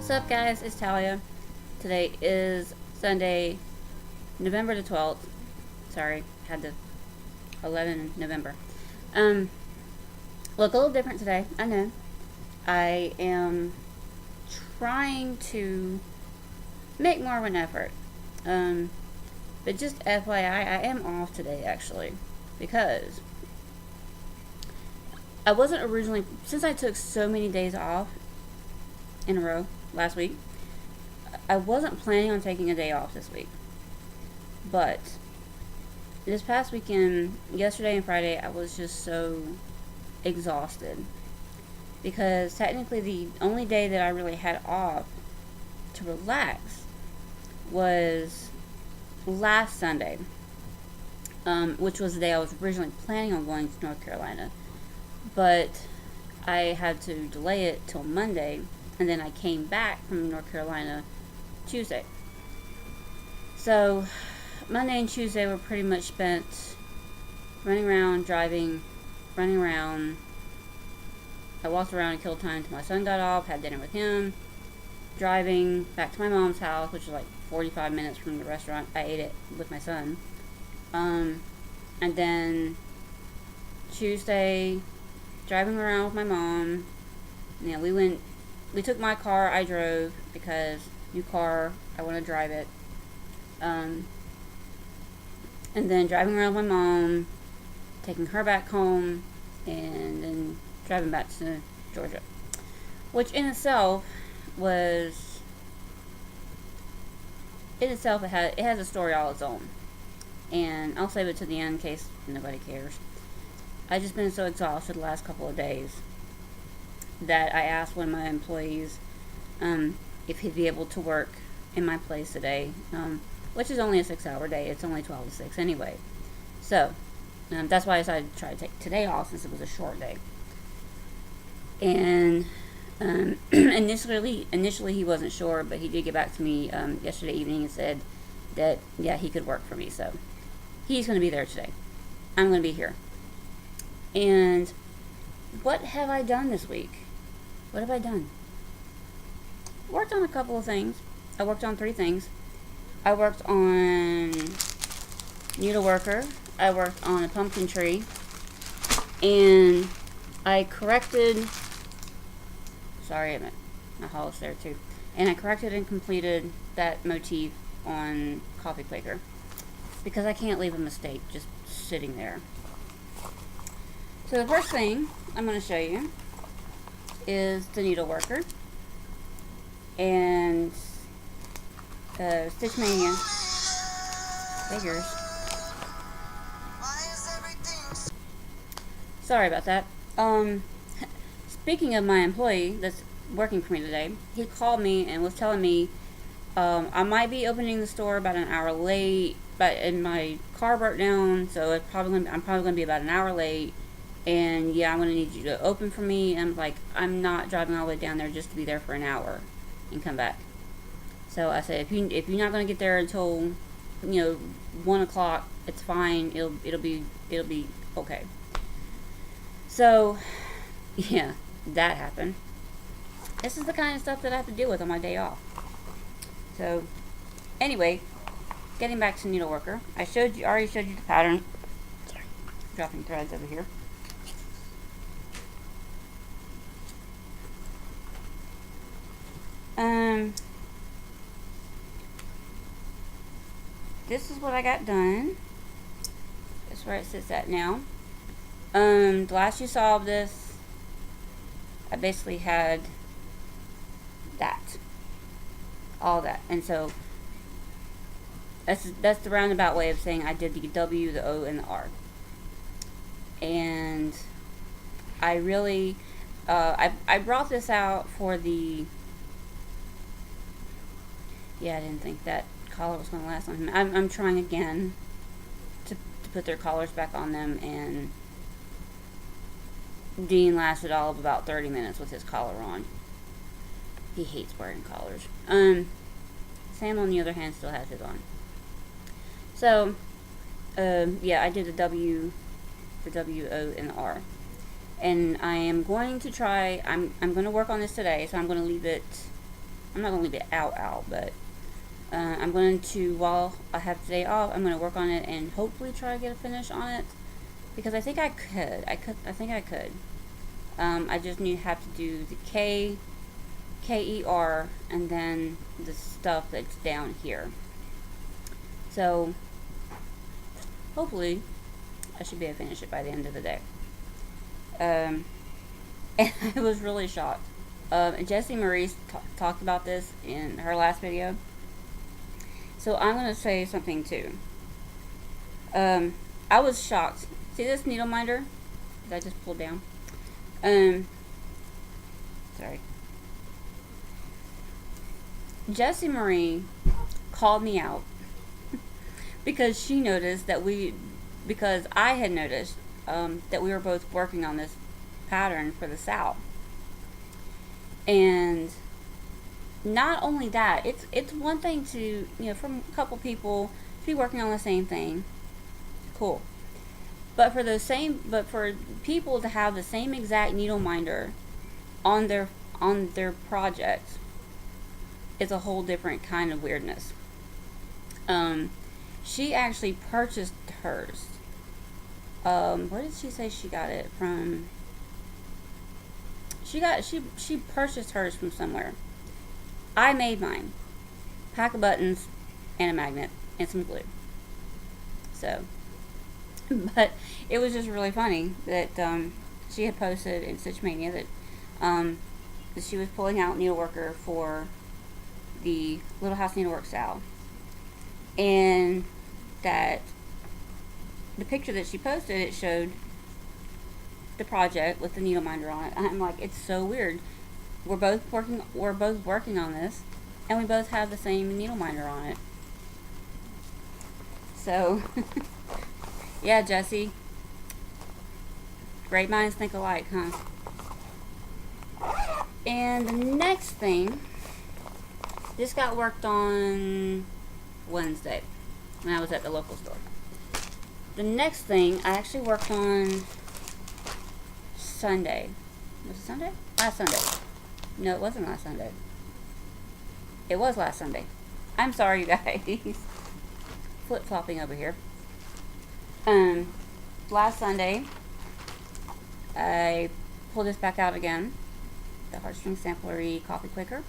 What's up, guys? It's Talia. Today is Sunday, November the 12th. Sorry, had the 11 November. Look a little different today, I know. I am trying to make more of an effort. But just FYI, I am off today, actually, because I wasn't originally, since I took so many days off in a row last week, I wasn't planning on taking a day off this week. But this past weekend, yesterday and Friday, I was just so exhausted, because technically the only day that I really had off to relax was last Sunday, which was the day I was originally planning on going to North Carolina, but I had to delay it till Monday, and then I came back from North Carolina Tuesday. So Monday and Tuesday were pretty much spent running around, driving, running around. I walked around and killed time until my son got off, had dinner with him, driving back to my mom's house, which was like 45 minutes from the restaurant. I ate it with my son. And then Tuesday, driving around with my mom. You know, we took my car, I drove, because new car, I want to drive it. And then driving around with my mom, taking her back home, and then driving back to Georgia, which in itself it has a story all its own, and I'll save it to the end in case nobody cares. I've just been so exhausted the last couple of days that I asked one of my employees if he'd be able to work in my place today, which is only a 6-hour day. It's only 12 to 6 anyway. So that's why I decided to try to take today off, since it was a short day. And initially he wasn't sure, but he did get back to me yesterday evening and said that, yeah, he could work for me. So he's going to be there today. I'm going to be here. And what have I done this week? What have I done? Worked on a couple of things. I worked on 3 things. I worked on Needleworker. I worked on a pumpkin tree. And I corrected... Sorry, my hollis there too. And I corrected and completed that motif on Coffee Quaker, because I can't leave a mistake just sitting there. So the first thing I'm going to show you is the Needleworker and Stitch Mania figures. Sorry about that. Speaking of my employee that's working for me today, he called me and was telling me I might be opening the store about an hour late, and my car broke down, so I'm probably gonna be about an hour late. And yeah, I'm gonna need you to open for me. And I'm like, I'm not driving all the way down there just to be there for an hour and come back. So I said, if you're not gonna get there until 1 o'clock, it's fine. It'll be okay. So yeah, that happened. This is the kind of stuff that I have to deal with on my day off. So anyway, getting back to Needleworker, I already showed you the pattern. Sorry, dropping threads over here. This is what I got done. That's where it sits at now. The last you saw of this, I basically had that, all that, and so that's the roundabout way of saying I did the W, the O, and the R. And I really, I brought this out for the. Yeah, I didn't think that collar was going to last on him. I'm trying again to put their collars back on them, and Dean lasted all of about 30 minutes with his collar on. He hates wearing collars. Sam, on the other hand, still has his on. So, yeah, I did the W, O, and the R. And I am going to try, I'm going to work on this today, so I'm going to leave it I'm not going to leave it out, but I'm going to, while I have today off, I'm going to work on it and hopefully try to get a finish on it, because I think I could. I think I could. I just have to do the KER, and then the stuff that's down here. So hopefully I should be able to finish it by the end of the day. And I was really shocked. Jessie Marie talked about this in her last video. So I'm going to say something too. I was shocked. See this needle minder that I just pulled down? Sorry. Jessie Marie called me out because she noticed that because I had noticed that we were both working on this pattern for the sow. And not only that, it's one thing to, from a couple people to be working on the same thing. Cool. But for people to have the same exact needle minder on their project is a whole different kind of weirdness. She actually purchased hers. Where did she say she got it from? She purchased hers from somewhere. I made mine. Pack of buttons and a magnet and some glue. So, but it was just really funny that she had posted in Stitch Mania that she was pulling out Needleworker for the Little House Needleworks owl, and that the picture that she posted, it showed the project with the needle minder on it. I'm like, it's so weird. We're both working on this, and we both have the same needle minder on it. So yeah, Jessie, great minds think alike, huh? And the next thing, this got worked on Wednesday when I was at the local store. The next thing I actually worked on Sunday. Was it Sunday? Last Sunday. No, it wasn't last Sunday. It was last Sunday. I'm sorry, you guys. Flip-flopping over here. Last Sunday, I pulled this back out again. The Heartstring Samplery Coffee Quaker.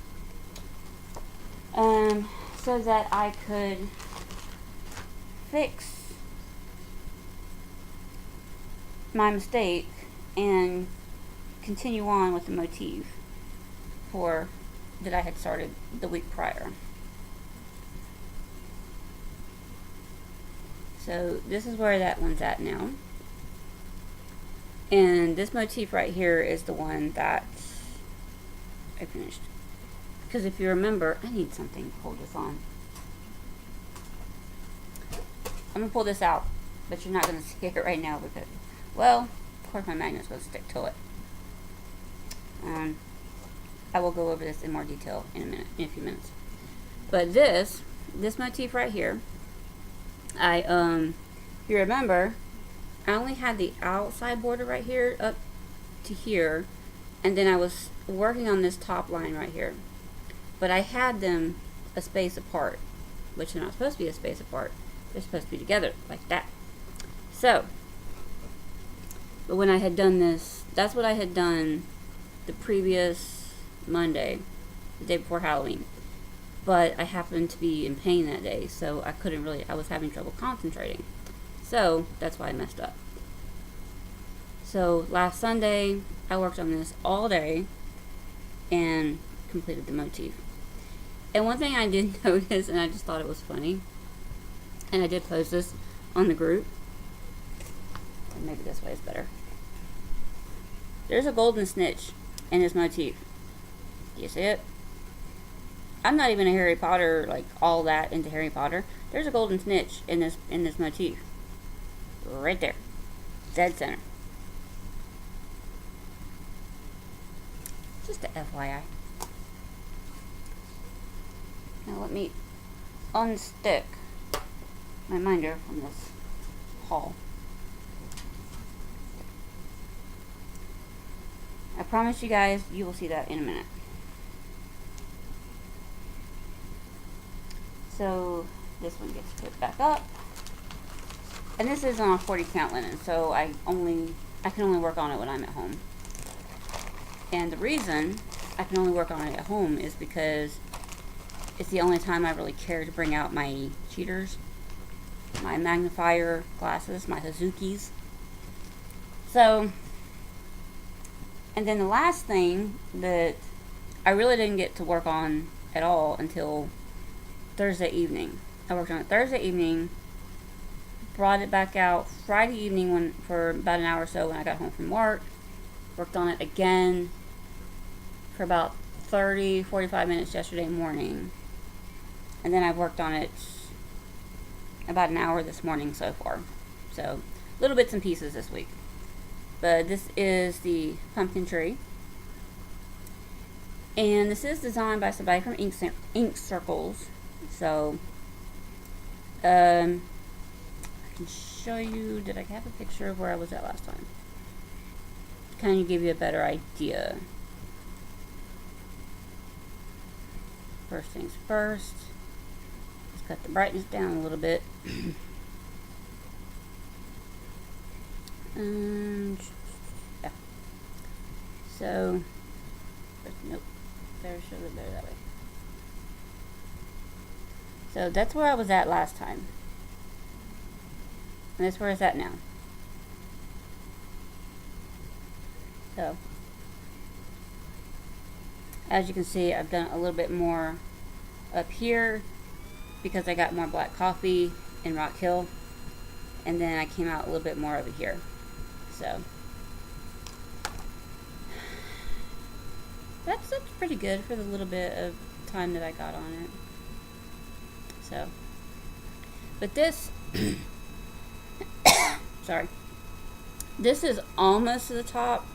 So that I could fix my mistake and continue on with the motif that I had started the week prior. So this is where that one's at now. And this motif right here is the one that I finished. Because if you remember, I need something to hold this on. I'm going to pull this out, but you're not going to see it right now because, well, of course my magnet's going to stick to it. I will go over this in more detail in a few minutes. But this motif right here, if you remember, I only had the outside border right here up to here, and then I was working on this top line right here. But I had them a space apart, which they're not supposed to be a space apart. They're supposed to be together, like that. So, but when I had done this, that's what I had done the previous Monday, the day before Halloween. But I happened to be in pain that day, so I was having trouble concentrating. So, that's why I messed up. So, last Sunday, I worked on this all day and completed the motif. And one thing I did notice, and I just thought it was funny, and I did post this on the group, and maybe this way is better. There's a golden snitch in this motif. Do you see it? I'm not even a Harry Potter, like all that into Harry Potter. There's a golden snitch in this motif. Right there. Dead center. Just a FYI. Now let me unstick my minder from this haul. I promise you guys, you will see that in a minute. So this one gets put back up. And this is on a 40 count linen, so I can only work on it when I'm at home. And the reason I can only work on it at home is because it's the only time I really care to bring out my cheaters, my magnifier glasses, my Hazukis. So, and then the last thing that I really didn't get to work on at all until Thursday evening. I worked on it Thursday evening, brought it back out Friday evening for about an hour or so when I got home from work. Worked on it again for about 45 minutes yesterday morning. And then I've worked on it about an hour this morning so far. So, little bits and pieces this week. But this is the pumpkin tree. And this is designed by somebody from Ink Circles. So, I can show you, did I have a picture of where I was at last time? Kind of give you a better idea. First things first. Let's cut the brightness down a little bit. Yeah. So, nope. Better show it better that way. So that's where I was at last time. And that's where it's at now. So, as you can see, I've done a little bit more up here because I got more black coffee in Rock Hill. And then I came out a little bit more over here. So, that's pretty good for the little bit of time that I got on it. So, but this, sorry, this is almost to the top.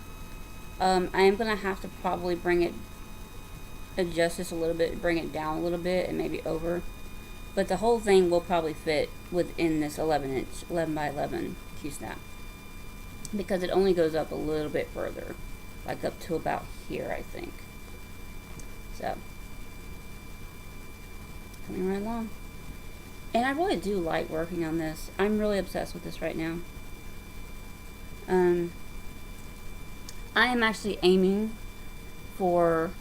I am going to have to probably adjust this a little bit, bring it down a little bit and maybe over. But the whole thing will probably fit within this 11 by 11 Q-snap. Because it only goes up a little bit further. Like up to about here, I think. So, coming right along. And I really do like working on this. I'm really obsessed with this right now. I am actually aiming for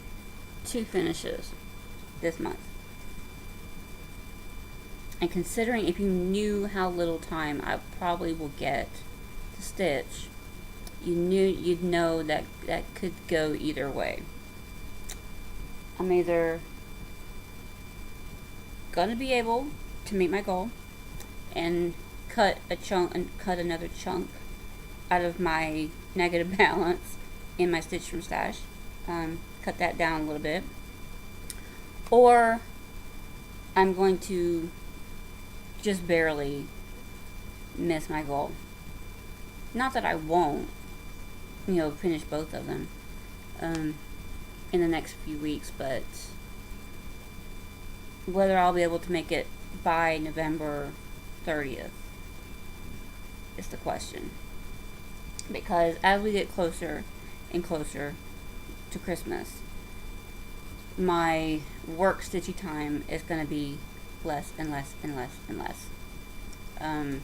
2 finishes this month. And considering if you knew how little time I probably will get to stitch, you'd know that could go either way. I'm either gonna be able to meet my goal and cut another chunk out of my negative balance in my stitch from stash, cut that down a little bit, or I'm going to just barely miss my goal. Not that I won't, finish both of them in the next few weeks, but whether I'll be able to make it by November 30th is the question. Because as we get closer and closer to Christmas, my work stitchy time is going to be less and less and less and less. And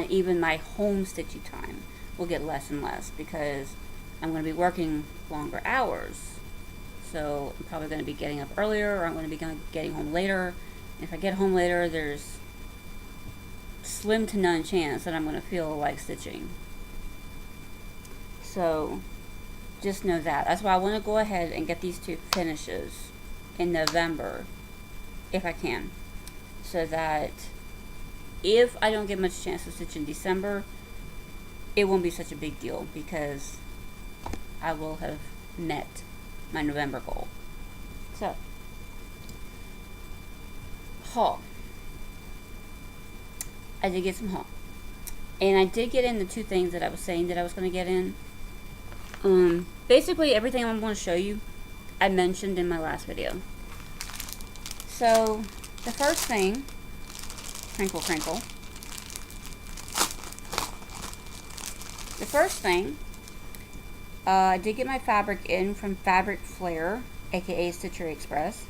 even my home stitchy time will get less and less because I'm going to be working longer hours. So I'm probably going to be getting up earlier, or I'm going to be getting home later. And if I get home later, there's slim to none chance that I'm going to feel like stitching. So just know that. That's why I want to go ahead and get these 2 finishes in November, if I can. So that if I don't get much chance to stitch in December, it won't be such a big deal because I will have met my November goal. So, haul. I did get some haul. And I did get in the 2 things that I was saying that I was going to get in. Basically everything I'm going to show you, I mentioned in my last video. So, the first thing, crinkle crinkle. The first thing, I did get my fabric in from Fabric Flare, aka Stitchery Express.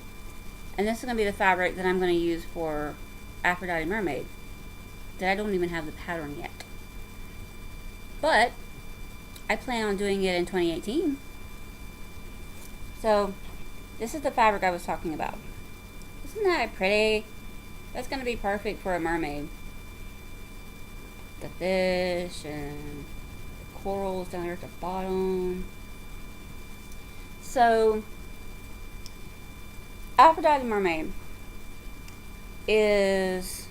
And this is going to be the fabric that I'm going to use for Aphrodite Mermaid, that I don't even have the pattern yet. But I plan on doing it in 2018. So this is the fabric I was talking about. Isn't that pretty? That's going to be perfect for a mermaid. The fish and the corals down there at the bottom. So Aphrodite Mermaid is,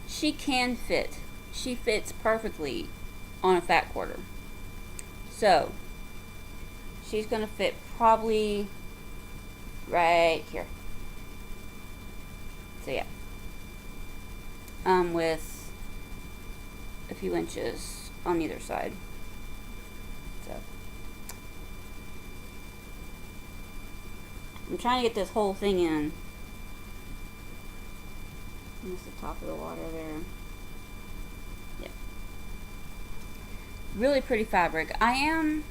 she can fit. She fits perfectly on a fat quarter. So she's going to fit probably right here. So yeah. With a few inches on either side. So I'm trying to get this whole thing in. That's the top of the water there. Yeah. Really pretty fabric. I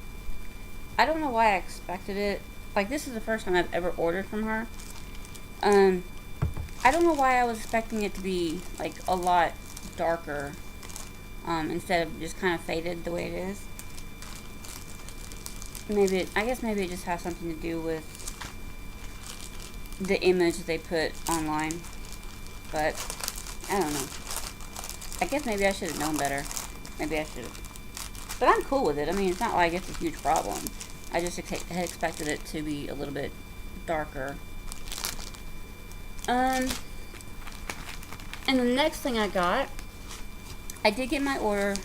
don't know why I expected it. Like, this is the first time I've ever ordered from her. I don't know why I was expecting it to be like a lot darker, instead of just kind of faded the way it is. I guess maybe it just has something to do with the image they put online. But I don't know. I guess maybe I should have known better. Maybe I should have. But I'm cool with it. I mean, it's not like it's a huge problem. I just had expected it to be a little bit darker. And the next thing I got, I did get my order,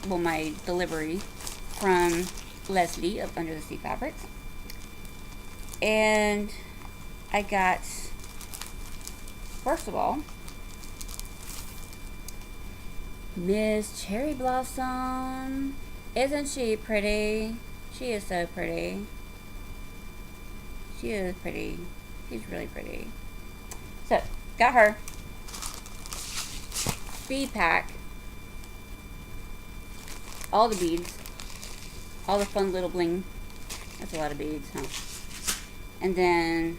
my delivery from Leslie of Under the Sea Fabrics. And I got, first of all, Miss Cherry Blossom. Isn't she pretty? She is so pretty. She is pretty. She's really pretty. So, got her. Bead pack. All the beads. All the fun little bling. That's a lot of beads, huh? And then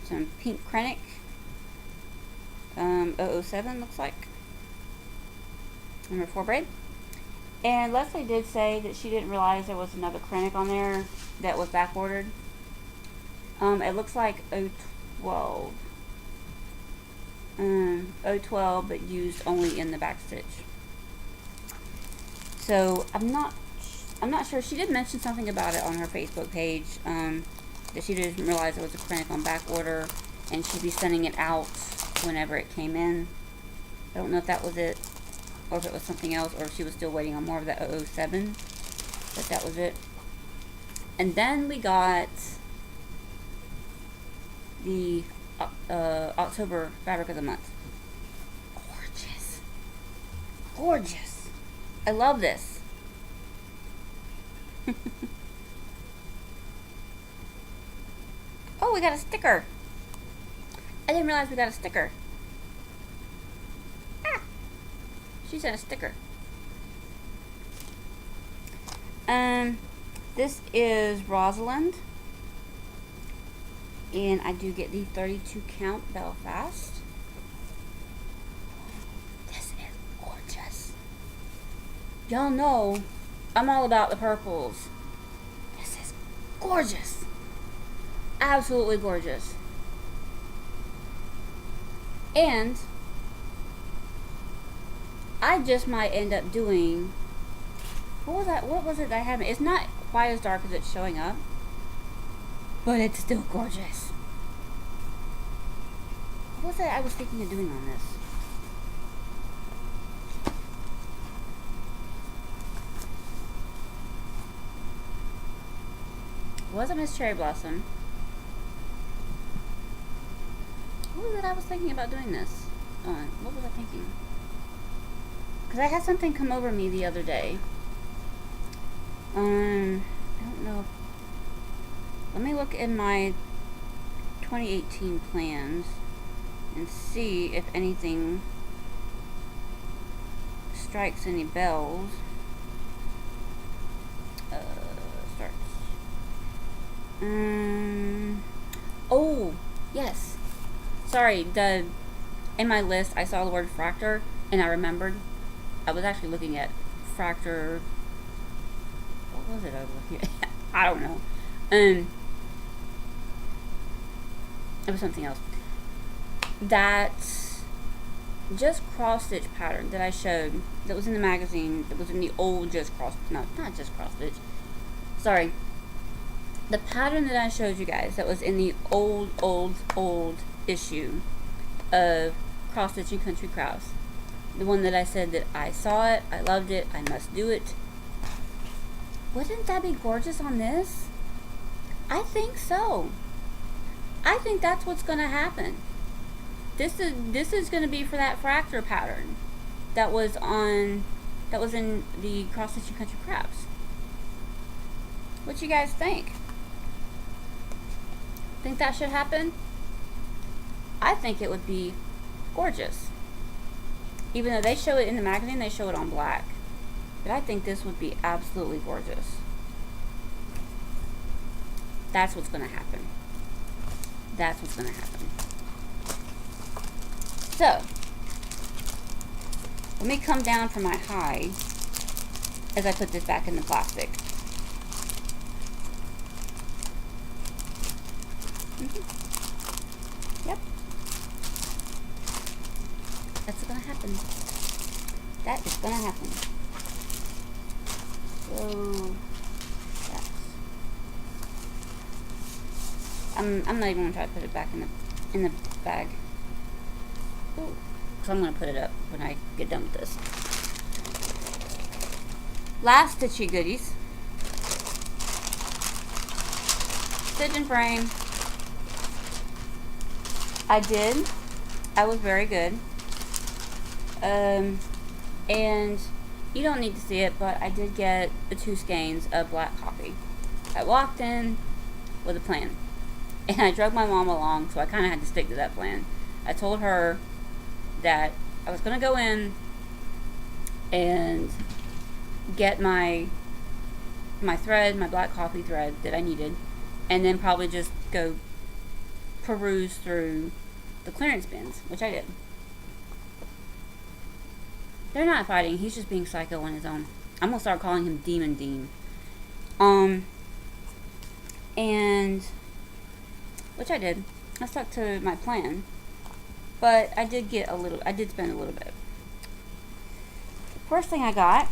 some pink Krennic. 007 looks like. Number 4 braid. And Leslie did say that she didn't realize there was another Krennic on there that was back ordered. It looks like 012. 012, but used only in the back stitch. So I'm not sure. She did mention something about it on her Facebook page, that she didn't realize there was a Krennic on back order, and she'd be sending it out whenever it came in. I don't know if that was it, or if it was something else, or if she was still waiting on more of that 007, but that was it. And then we got the October fabric of the month. Gorgeous. Gorgeous. I love this. Oh, we got a sticker. I didn't realize we got a sticker. Ah, she sent a sticker. This is Rosalind. And I do get the 32 count Belfast. This is gorgeous. Y'all know I'm all about the purples. This is gorgeous. Absolutely gorgeous. And I just might end up doing, what was it that I haven't? It's not quite as dark as it's showing up, but it's still gorgeous. What was it I was thinking of doing on this? It wasn't Miss Cherry Blossom. What was it I was thinking about doing this on? What was I thinking? Because I had something come over me the other day. I don't know. Let me look in my 2018 plans and see if anything strikes any bells. Starts. Oh, Yes. Sorry, in my list I saw the word fractor and I remembered. I was actually looking at fractor. What was it I was looking at? I don't know. It was something else. That just cross stitch pattern that I showed, that was in the magazine, that was in the old just cross, no, not just cross stitch. Sorry. The pattern that I showed you guys that was in the old issue of Cross Stitching Country Crafts. The one that I said that I saw it, I loved it, I must do it. Wouldn't that be gorgeous on this? I think so. I think that's what's going to happen. This is going to be for that fractor pattern that was in the Cross Stitching Country Crafts. What you guys think? Think that should happen? I think it would be gorgeous. Even though they show it in the magazine, they show it on black. But I think this would be absolutely gorgeous. That's what's going to happen. That's what's going to happen. So, let me come down from my high as I put this back in the plastic. Yep. That's gonna happen. That is gonna happen. So that's. I'm not even gonna try to put it back in the bag. Ooh. So I'm gonna put it up when I get done with this. Last stitchy goodies. Stitch and frame. I was very good. And you don't need to see it, but I did get the 2 skeins of black coffee. I walked in with a plan. And I drug my mom along, so I kind of had to stick to that plan. I told her that I was going to go in and get my thread, my black coffee thread that I needed, and then probably just go peruse through the clearance bins, which I did. They're not fighting, he's just being psycho on his own. I'm gonna start calling him Demon Dean. And which I did. I stuck to my plan. But I did spend a little bit. First thing I got,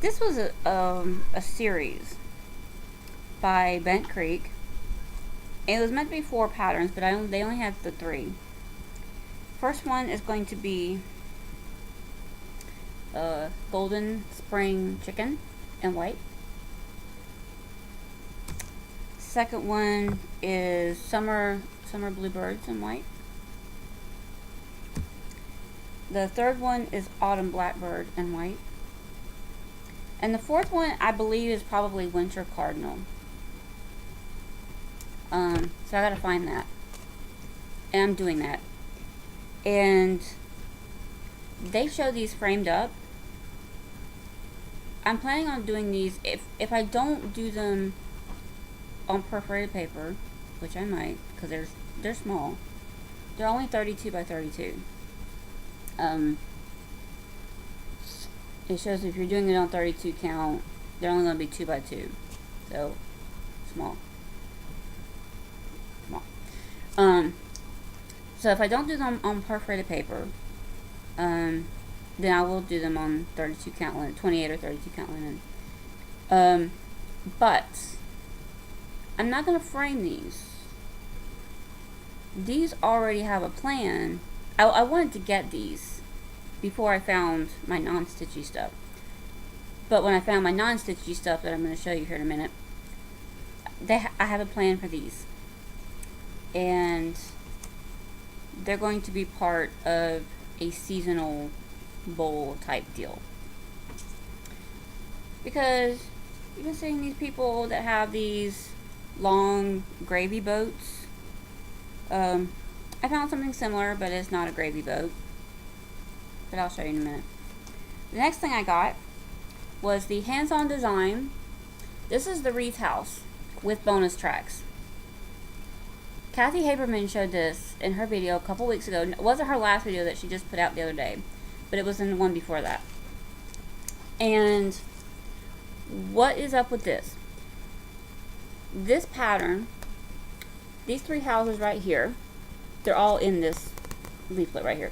this was a series by Bent Creek. It was meant to be 4 patterns, but they only had the 3. First one is going to be Golden Spring Chicken in white. Second one is Summer Bluebirds in white. The third one is Autumn Blackbird in white. And the fourth one, I believe, is probably Winter Cardinal. So I gotta find that. And I'm doing that. And they show these framed up. I'm planning on doing these, if I don't do them on perforated paper, which I might, because they're small. They're only 32 by 32. It shows if you're doing it on 32 count, they're only going to be 2 by 2. So, small. So if I don't do them on perforated paper, then I will do them on 32 count linen, 28 or 32 count linen. But I'm not going to frame these. These already have a plan. I wanted to get these before I found my non-stitchy stuff. But when I found my non-stitchy stuff that I'm going to show you here in a minute, I have a plan for these. And they're going to be part of a seasonal bowl type deal. Because you've been seeing these people that have these long gravy boats. I found something similar, but it's not a gravy boat. But I'll show you in a minute. The next thing I got was the hands-on design This is the wreath house with bonus tracks. Kathy Haberman showed this in her video a couple weeks ago. It wasn't her last video that she just put out the other day, but it was in the one before that. And what is up with this? This pattern, these 3 houses right here, they're all in this leaflet right here.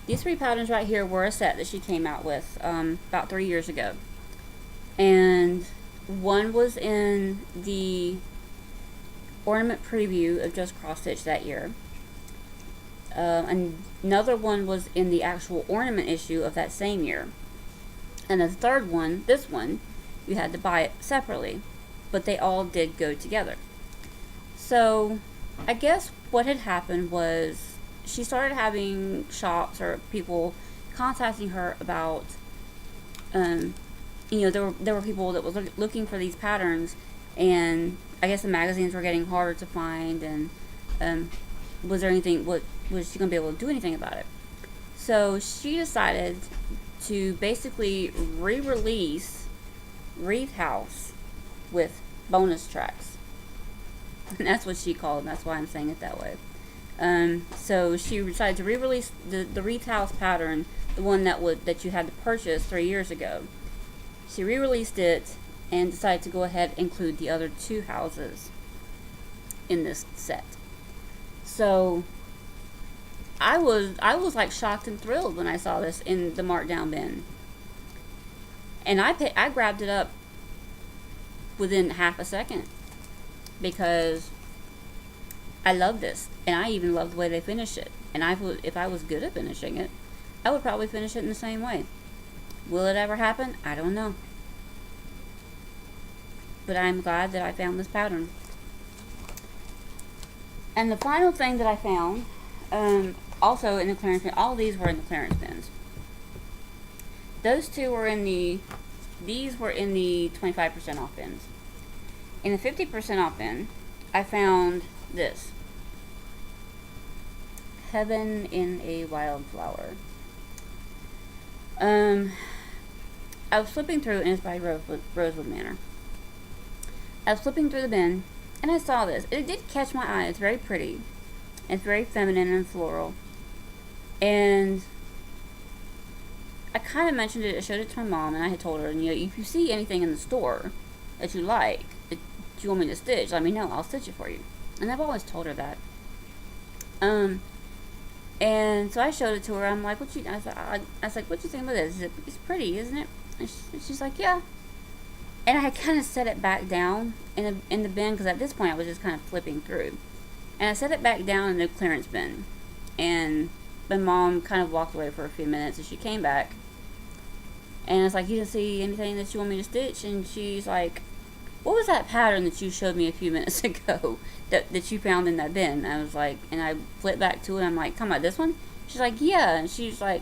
These 3 patterns right here were a set that she came out with about 3 years ago. And one was in the ornament preview of Just Cross Stitch that year. Another one was in the actual ornament issue of that same year. And the third one, this one, you had to buy it separately. But they all did go together. So, I guess what had happened was she started having shops or people contacting her about, there were people that was looking for these patterns, and I guess the magazines were getting harder to find, and was she going to be able to do anything about it? So she decided to basically re-release Wreath House with bonus tracks. And that's what she called them. That's why I'm saying it that way. So she decided to re-release the Wreath House pattern, the one that you had to purchase 3 years ago. She re-released it and decided to go ahead and include the other 2 houses in this set. So I was like shocked and thrilled when I saw this in the markdown bin. And I grabbed it up within half a second because I love this, and I even love the way they finish it. And if I was good at finishing it, I would probably finish it in the same way. Will it ever happen? I don't know. But I'm glad that I found this pattern. And the final thing that I found, also in the clearance bin, all these were in the clearance bins. Those 2 were these were in the 25% off bins. In the 50% off bin, I found this. Heaven in a Wildflower. I was flipping through, and it's by Rosewood Manor. I was flipping through the bin, and I saw this. It did catch my eye. It's very pretty. It's very feminine and floral. And I kind of mentioned it. I showed it to my mom, and I had told her, if you see anything in the store that you like, that you want me to stitch, let me know. I'll stitch it for you. And I've always told her that. And so I showed it to her. I'm like, I was like, what you think about this? It's pretty, isn't it? And she's like, yeah. And I kind of set it back down in the bin, because at this point I was just kind of flipping through. And I set it back down in the clearance bin. And my mom kind of walked away for a few minutes, and she came back. And I was like, you didn't see anything that you want me to stitch? And she's like, what was that pattern that you showed me a few minutes ago that you found in that bin? And I was like, and I flipped back to it, and I'm like, talking about this one? She's like, yeah. And she's like,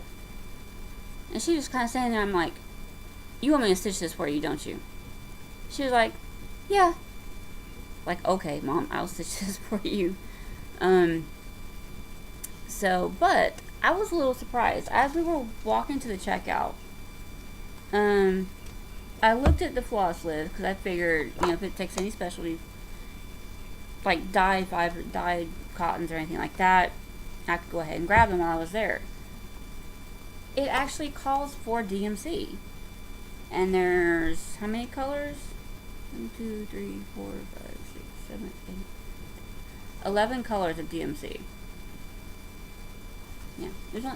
and she was kind of standing there. I'm like, you want me to stitch this for you, don't you? She was like, yeah. Like, okay, Mom, I'll stitch this for you. But I was a little surprised. As we were walking to the checkout, I looked at the floss lid, because I figured, if it takes any specialty, like dyed cottons or anything like that, I could go ahead and grab them while I was there. It actually calls for DMC. And there's, how many colors? 1, 2, 3, 4, 5, 6, 7, 8. 11 colors of DMC. Yeah,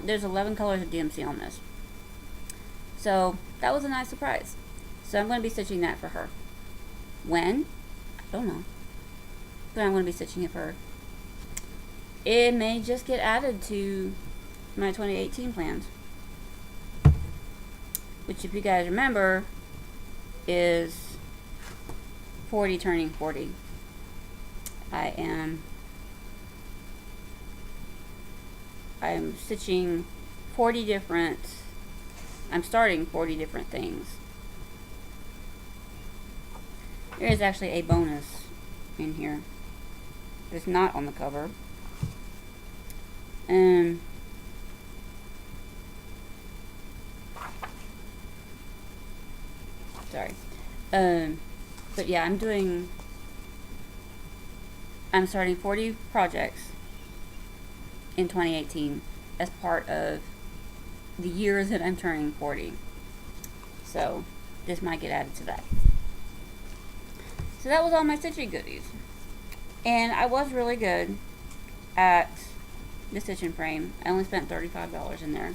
there's 11 colors of DMC on this. So, that was a nice surprise. So, I'm going to be stitching that for her. When? I don't know. But I'm going to be stitching it for her. It may just get added to my 2018 plans. Which, if you guys remember, is 40 turning 40. I am stitching 40 different, I'm starting 40 different things. There is actually a bonus in here. It's not on the cover. Sorry. But yeah, I'm starting 40 projects in 2018 as part of the year that I'm turning 40. So this might get added to that. So that was all my stitching goodies. And I was really good at the stitching frame. I only spent $35 in there.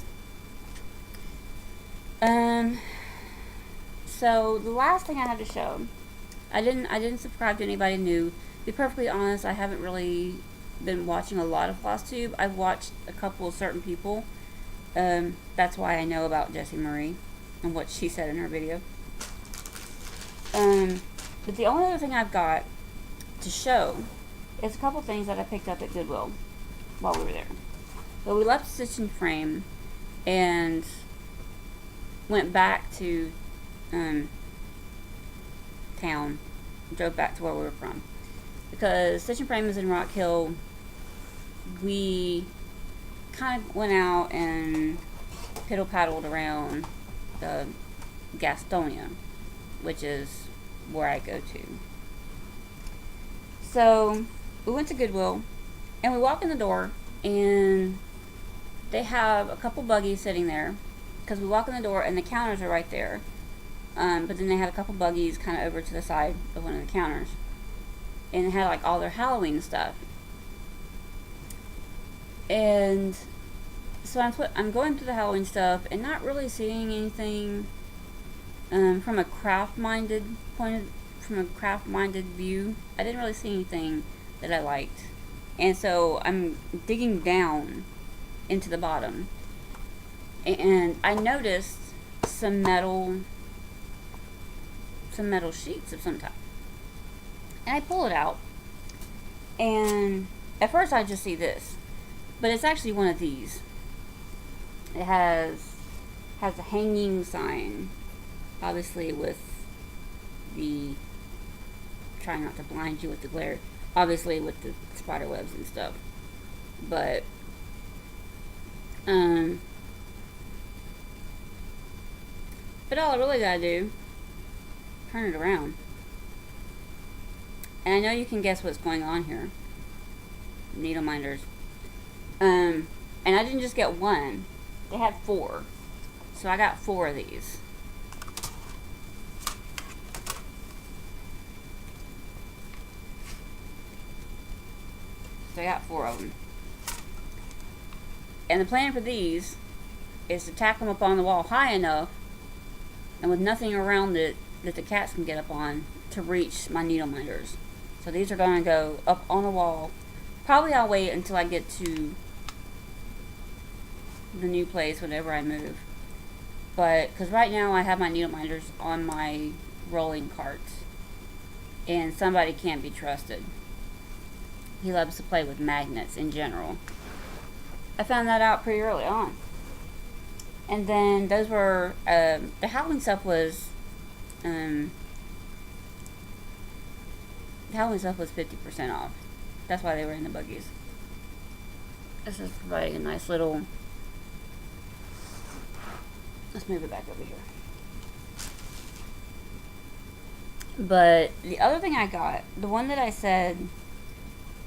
So the last thing I had to show, I didn't subscribe to anybody new. To be perfectly honest, I haven't really been watching a lot of Flosstube. I've watched a couple of certain people. That's why I know about Jessie Marie and what she said in her video. But the only other thing I've got to show is a couple things that I picked up at Goodwill while we were there. So we left the stitching frame and went back to town, drove back to where we were from. Because stitching frame is in Rock Hill, we kind of went out and piddle-paddled around the Gastonia, which is where I go to. So we went to Goodwill and we walk in the door and they have a couple buggies sitting there, because we walk in the door and the counters are right there, but then they had a couple buggies kind of over to the side of one of the counters, and it had like all their Halloween stuff. And so I'm going through the Halloween stuff and not really seeing anything from a craft-minded view. I didn't really see anything that I liked, and so I'm digging down into the bottom, and I noticed some metal sheets of some type, and I pull it out, and at first I just see this, but it's actually one of these. It has a hanging sign, obviously with the, try not to blind you with the glare, obviously with the spider webs and stuff, but all I really gotta do, turn it around, and I know you can guess what's going on here, needle minders, and I didn't just get one, they had 4, so I got 4 of these. So I got 4 of them. And the plan for these is to tack them up on the wall high enough and with nothing around it that the cats can get up on to reach my needle minders. So these are going to go up on a wall. Probably I'll wait until I get to the new place whenever I move. But, because right now I have my needle minders on my rolling cart. And somebody can't be trusted. He loves to play with magnets in general. I found that out pretty early on. And then those were, the Halloween stuff was, the Halloween stuff was 50% off. That's why they were in the buggies. This is providing a nice little, let's move it back over here. But the other thing I got, the one that I said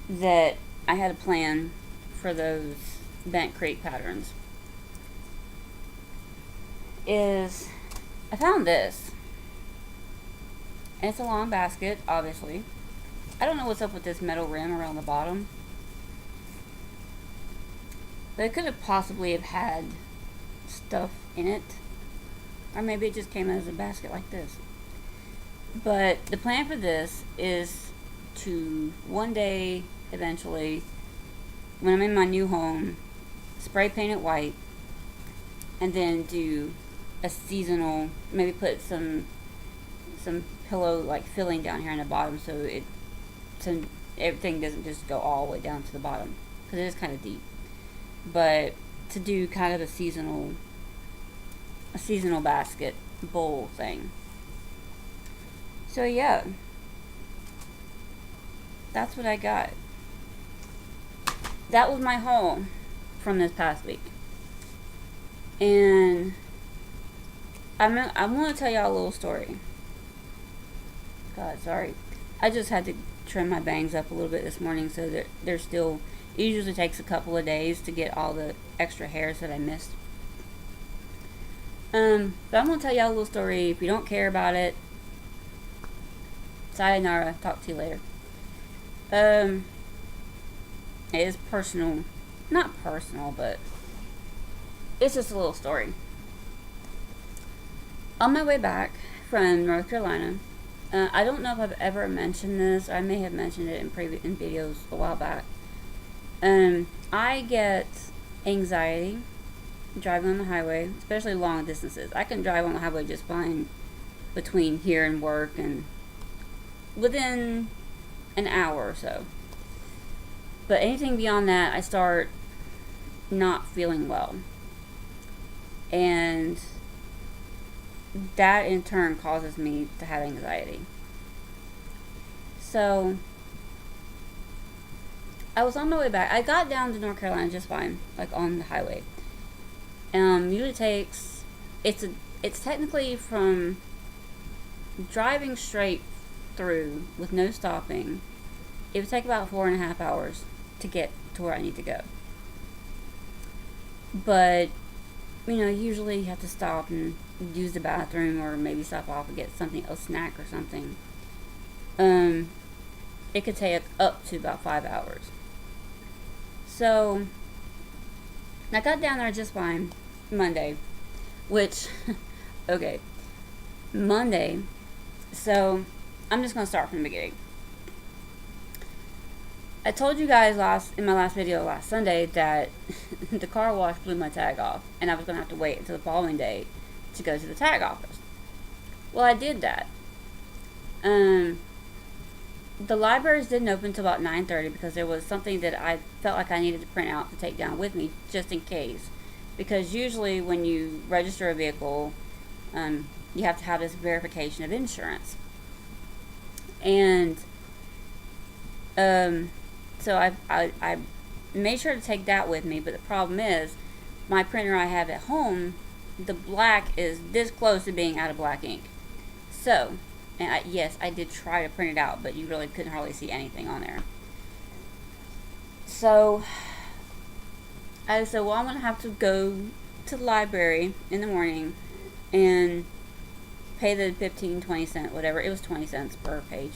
that I had a plan for those Bent Creek patterns, is I found this, and it's a long basket, obviously. I don't know what's up with this metal rim around the bottom, but it could have possibly have had stuff in it, or maybe it just came as a basket like this. But the plan for this is to one day, eventually, when I'm in my new home, spray paint it white, and then do a seasonal, maybe put some pillow like filling down here on the bottom, so everything doesn't just go all the way down to the bottom, because it is kind of deep. But to do kind of a seasonal basket bowl thing. So yeah, that's what I got. That was my haul from this past week. And I'm going to tell y'all a little story. God, sorry. I just had to trim my bangs up a little bit this morning, so that they're still. It usually takes a couple of days to get all the extra hairs that I missed. But I'm gonna tell y'all a little story. If you don't care about it, sayonara. Talk to you later. It is personal. Not personal, but it's just a little story. On my way back from North Carolina, I don't know if I've ever mentioned this. I may have mentioned it in videos a while back. I get anxiety driving on the highway, especially long distances. I can drive on the highway just fine between here and work and within an hour or so. But anything beyond that, I start not feeling well. And that in turn causes me to have anxiety. So I was on my way back. I got down to North Carolina just fine, like on the highway. Usually takes it's technically from driving straight through with no stopping. It would take about 4.5 hours to get to where I need to go. But usually you have to stop and use the bathroom, or maybe stop off and get something, a snack or something. It could take up to about 5 hours. So I got down there just fine Monday, which okay, Monday. So I'm just gonna start from the beginning. I told you guys in my last video last Sunday that the car wash blew my tag off, and I was gonna have to wait until the following day to go to the tag office. Well, I did that. The libraries didn't open until about 9:30 because there was something that I felt like I needed to print out to take down with me just in case. Because usually when you register a vehicle, you have to have this verification of insurance. And so I made sure to take that with me, but the problem is my printer I have at home, the black is this close to being out of black ink. So, and yes, I did try to print it out, but you really couldn't hardly see anything on there. So I said, well, I'm going to have to go to the library in the morning and pay the 15-20 cent, whatever. It was 20 cents per page.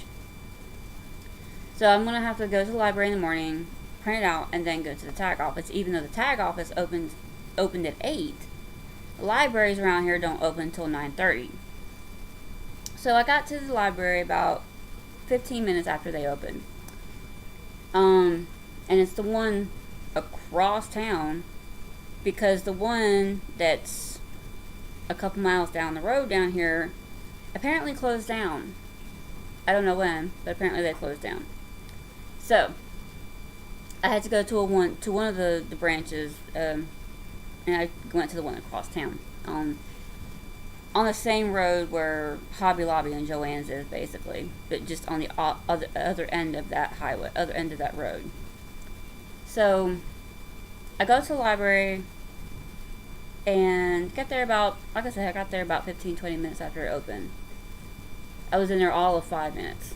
So I'm going to have to go to the library in the morning, print it out, and then go to the tag office. Even though the tag office opened at 8, the libraries around here don't open until 9:30. So I got to the library about 15 minutes after they opened. And it's the one across town, because the one that's a couple miles down the road down here apparently closed down. I don't know when, but apparently they closed down. So I had to go to one of the branches, and I went to the one across town on the same road where Hobby Lobby and Joann's is, basically, but just on the other end of that highway, other end of that road. So I go to the library and get there about, like I said, I got there about 15-20 minutes after it opened. I was in there all of 5 minutes.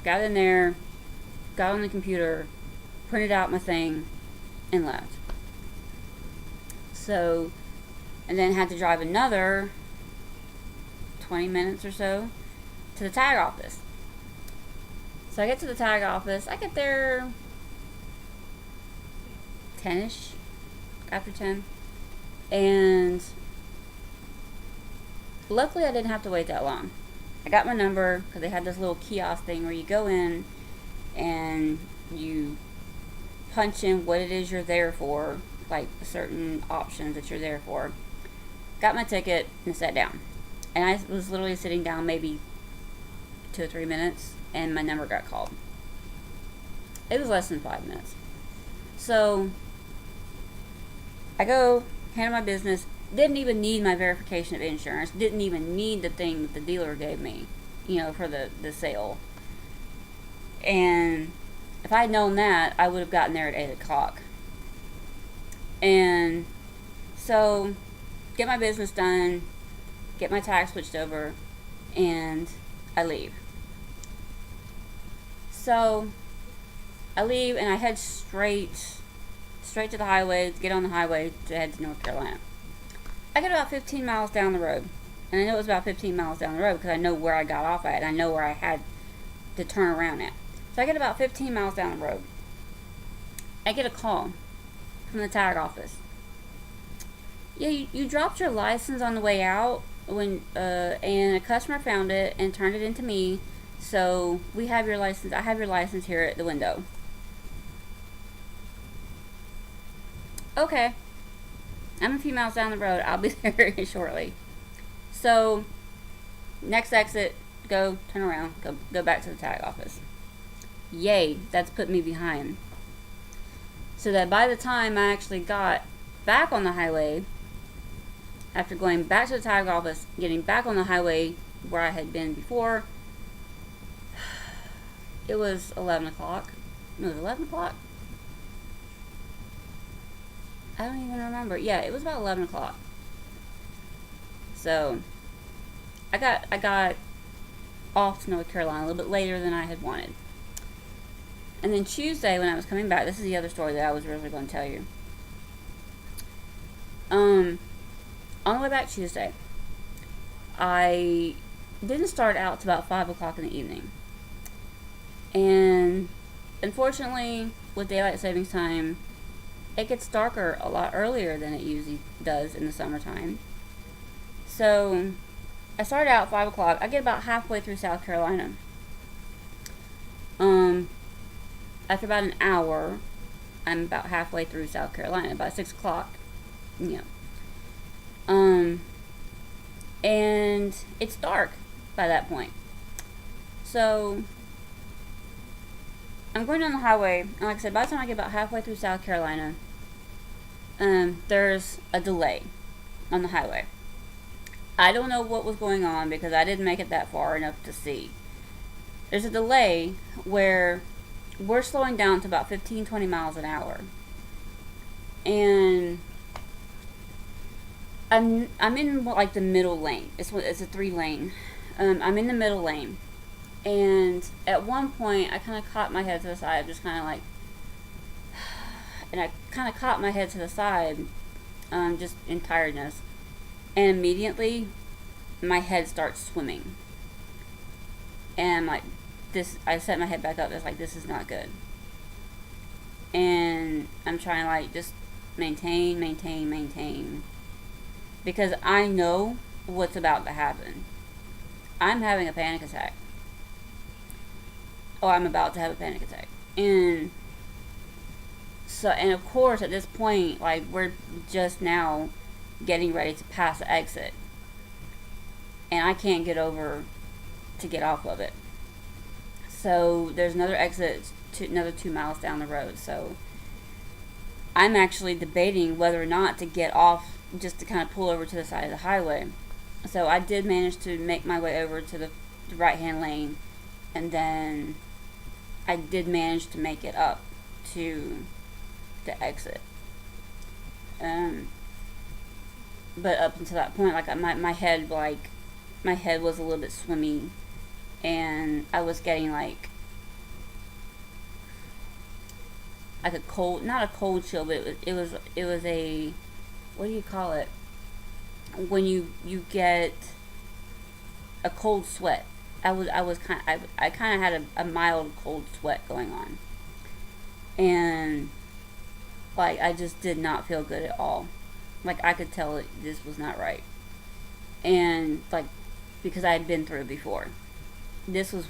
Got in there, got on the computer, printed out my thing, and left. So, and then had to drive another 20 minutes or so to the tag office. So I get to the tag office. I get there 10ish, after 10. And luckily I didn't have to wait that long. I got my number because they had this little kiosk thing where you go in and you punch in what it is you're there for, like certain options that you're there for. Got my ticket and sat down. And I was literally sitting down maybe 2 or 3 minutes, and my number got called. It was less than 5 minutes. So I go, handle my business. Didn't even need my verification of insurance. Didn't even need the thing that the dealer gave me, for the sale. And if I'd known that, I would have gotten there at 8 o'clock. And so, get my business done, get my tag switched over, and I leave. So I leave and I head straight to the highway, to get on the highway to head to North Carolina. I get about 15 miles down the road. And I know it was about 15 miles down the road because I know where I got off at. And I know where I had to turn around at. So I get about 15 miles down the road. I get a call from the tag office. Yeah, you dropped your license on the way out and a customer found it and turned it into me. So we have your license. I have your license here at the window. Okay. I'm a few miles down the road. I'll be there very shortly. So, next exit, go, turn around, go back to the tag office. Yay, that's put me behind. So that by the time I actually got back on the highway, after going back to the tag office, getting back on the highway where I had been before, it was 11 o'clock. No, it was 11 o'clock? I don't even remember. Yeah, it was about 11 o'clock. So, I got off to North Carolina a little bit later than I had wanted. And then Tuesday, when I was coming back, this is the other story that I was really going to tell you. On the way back Tuesday, I didn't start out till about 5 o'clock in the evening. And unfortunately, with daylight savings time, it gets darker a lot earlier than it usually does in the summertime. So, I started out at 5 o'clock. I get about halfway through South Carolina. After about an hour, I'm about halfway through South Carolina, about 6 o'clock. Yeah. And it's dark by that point. So, I'm going down the highway, and like I said, by the time I get about halfway through South Carolina, there's a delay on the highway. I don't know what was going on because I didn't make it that far enough to see. There's a delay where we're slowing down to about 15-20 miles an hour. And I'm in like the middle lane. It's a 3-lane. I'm in the middle lane. And at one point, I kind of caught my head to the side, just kind of like, and I kind of caught my head to the side, just in tiredness. And immediately, my head starts swimming. And I'm like, I set my head back up. It's like, this is not good. And I'm trying to like, just maintain. Because I know what's about to happen. I'm having a panic attack. Oh, I'm about to have a panic attack. And so, and of course, at this point, like, we're just now getting ready to pass the exit. And I can't get over to get off of it. So, there's another exit, another 2 miles down the road. So, I'm actually debating whether or not to get off just to kind of pull over to the side of the highway. So, I did manage to make my way over to the right-hand lane. And then I did manage to make it up to the exit. But up until that point, like my head was a little bit swimmy, and I was getting like a cold, not a cold chill, but it was a, what do you call it? When you get a cold sweat. I kind of had a mild cold sweat going on. And like, I just did not feel good at all. Like, I could tell this was not right. And like, because I had been through it before. This was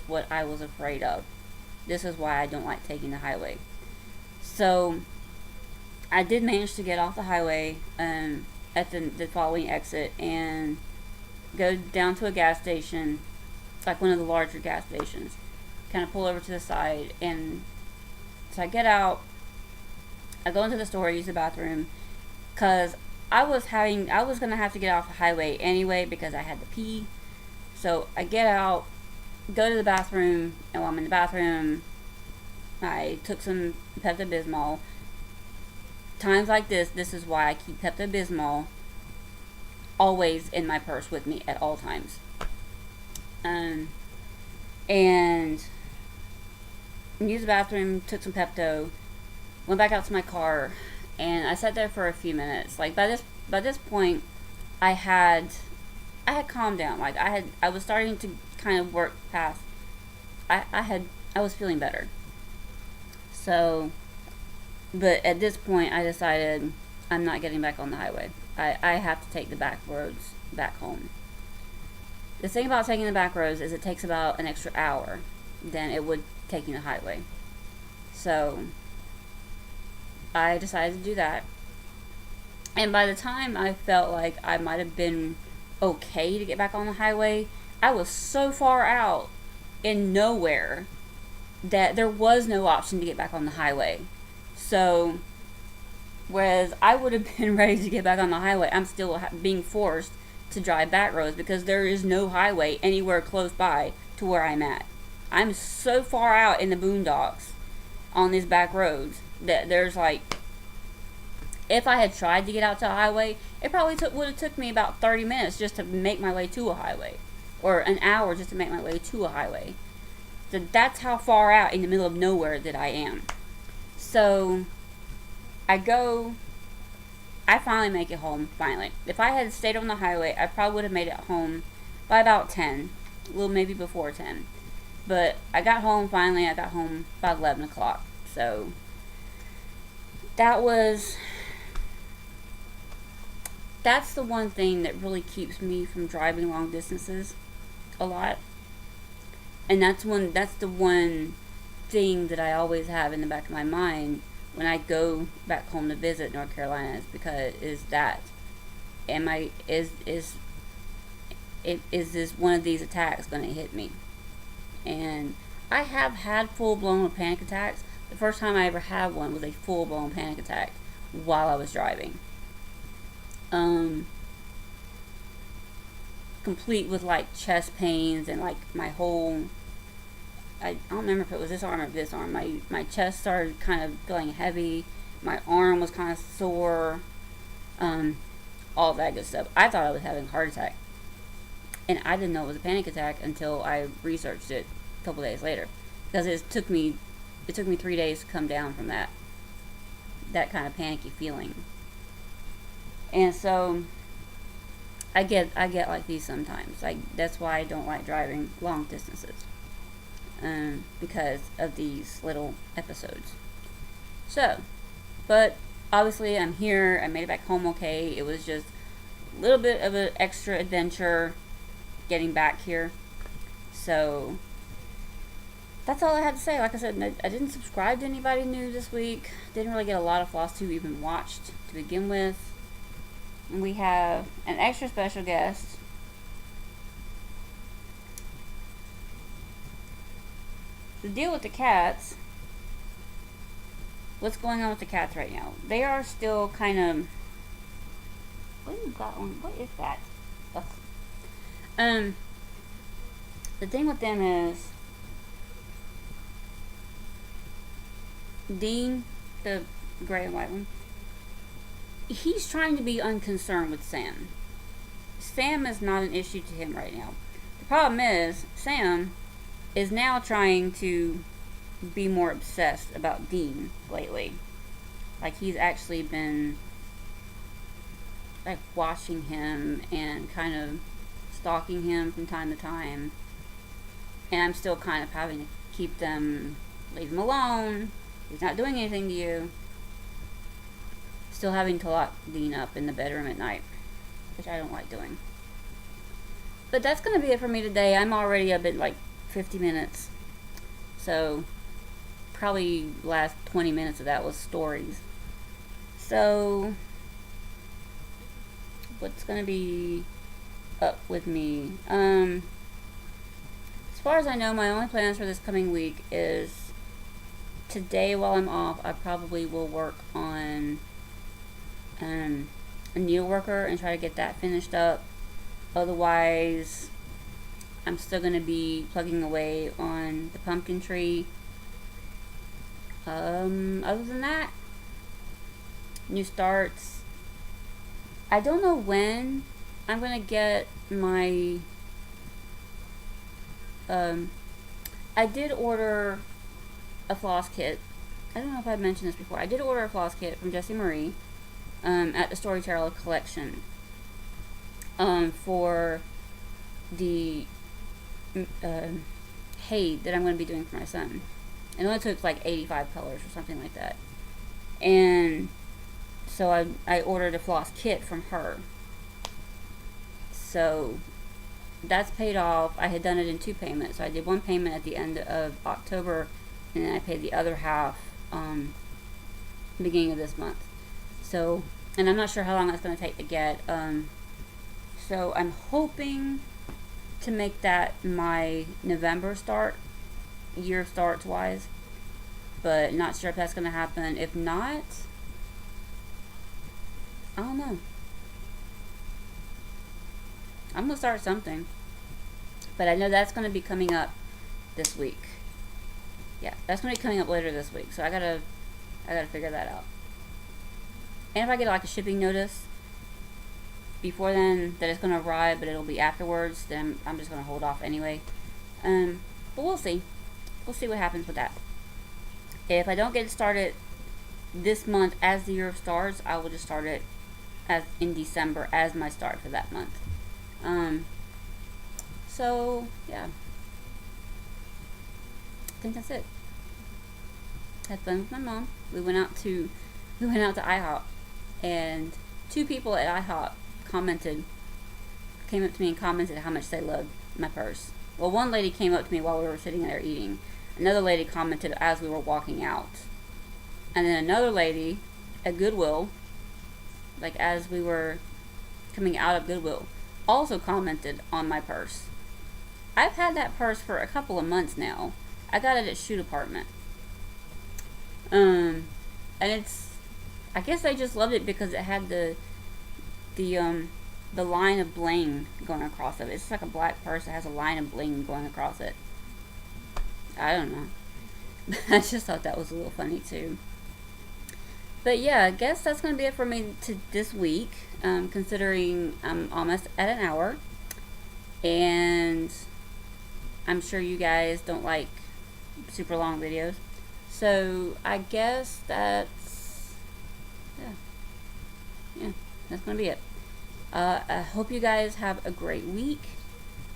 what I was afraid of. This is why I don't like taking the highway. So I did manage to get off the highway at the following exit and go down to a gas station, like one of the larger gas stations, kind of pull over to the side. And so I get out, I go into the store, use the bathroom, because I was going to have to get off the highway anyway because I had to pee. So I get out, go to the bathroom, and while I'm in the bathroom, I took some Pepto-Bismol. Times like this is why I keep Pepto-Bismol always in my purse with me at all times. And used the bathroom, took some Pepto, went back out to my car, and I sat there for a few minutes. Like by this point, I had calmed down. Like I was starting to kind of work past. I was feeling better. So, but at this point, I decided I'm not getting back on the highway. I have to take the back roads back home. The thing about taking the back roads is it takes about an extra hour than it would taking the highway. So, I decided to do that. And by the time I felt like I might have been okay to get back on the highway, I was so far out in nowhere that there was no option to get back on the highway. So, whereas I would have been ready to get back on the highway, I'm still being forced to drive back roads because there is no highway anywhere close by to where I'm at. I'm so far out in the boondocks on these back roads that there's like, if I had tried to get out to a highway, it probably would have took me about 30 minutes just to make my way to a highway, or an hour just to make my way to a highway. So that's how far out in the middle of nowhere that I am. So I finally make it home, finally. If I had stayed on the highway, I probably would have made it home by about 10, well, maybe before 10. But I got home finally. I got home about 11 o'clock. So that's the one thing that really keeps me from driving long distances a lot. And that's the one thing that I always have in the back of my mind when I go back home to visit North Carolina, is this one of these attacks going to hit me? And I have had full-blown panic attacks. The first time I ever had one was a full-blown panic attack while I was driving. Complete with like chest pains and like my whole, I don't remember if it was this arm or this arm. My chest started kind of feeling heavy. My arm was kind of sore. All that good stuff. I thought I was having a heart attack. And I didn't know it was a panic attack until I researched it a couple days later. Because it took me 3 days to come down from that kind of panicky feeling. And so I get like these sometimes. Like, that's why I don't like driving long distances. Because of these little episodes. So, but obviously I'm here. I made it back home okay. It was just a little bit of an extra adventure getting back here. So that's all I had to say. Like I said, I didn't subscribe to anybody new this week. Didn't really get a lot of Flosstube even watched to begin with. And we have an extra special guest. The deal with the cats, what's going on with the cats right now? They are still kind of, what do you got on, what is that? Ugh. The thing with them is, Dean, the gray and white one, he's trying to be unconcerned with Sam. Sam is not an issue to him right now. The problem is, Sam is now trying to be more obsessed about Dean lately. Like, he's actually been like watching him and kind of stalking him from time to time. And I'm still kind of having to leave him alone. He's not doing anything to you. Still having to lock Dean up in the bedroom at night, which I don't like doing. But that's going to be it for me today. I'm already a bit like 50 minutes. So probably last 20 minutes of that was stories. So what's going to be up with me? As far as I know, my only plans for this coming week is today while I'm off, I probably will work on a Needleworker and try to get that finished up. Otherwise, I'm still going to be plugging away on the pumpkin tree. Other than that, new starts. I don't know when I'm going to get my, I did order a floss kit. I don't know if I've mentioned this before. I did order a floss kit from Jessie Marie at the Storyteller collection for the Hade that I'm going to be doing for my son. It only took like 85 colors or something like that. And so I ordered a floss kit from her. So that's paid off. I had done it in 2 payments. So I did 1 payment at the end of October, and then I paid the other half beginning of this month. So, and I'm not sure how long that's going to take to get. So I'm hoping to make that my November start, year starts wise, but not sure if that's going to happen. If not, I don't know. I'm going to start something, but I know that's going to be coming up this week. Yeah, that's going to be coming up later this week, so I gotta figure that out. And if I get like a shipping notice before then that it's going to arrive, but it'll be afterwards, then I'm just going to hold off anyway. But we'll see. We'll see what happens with that. If I don't get it started this month as the year starts, I will just start it as in December as my start for that month. So yeah, I think that's it. Had fun with my mom. We went out to IHOP, and 2 people at IHOP came up to me and commented how much they loved my purse. Well, one lady came up to me while we were sitting there eating. Another lady commented as we were walking out. And then another lady at Goodwill, like as we were coming out of Goodwill, also commented on my purse. I've had that purse for a couple of months now. I got it at Shoe Department. And I guess I just loved it because it had the line of bling going across it. It's like a black purse that has a line of bling going across it. I don't know. I just thought that was a little funny too. But yeah, I guess that's going to be it for me this week, considering I'm almost at an hour. And I'm sure you guys don't like super long videos. So I guess that's, yeah, that's going to be it. I hope you guys have a great week.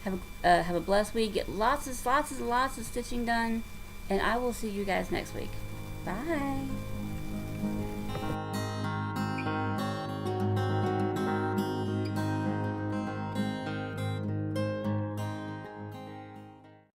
Have a blessed week. Get lots of stitching done. And I will see you guys next week. Bye.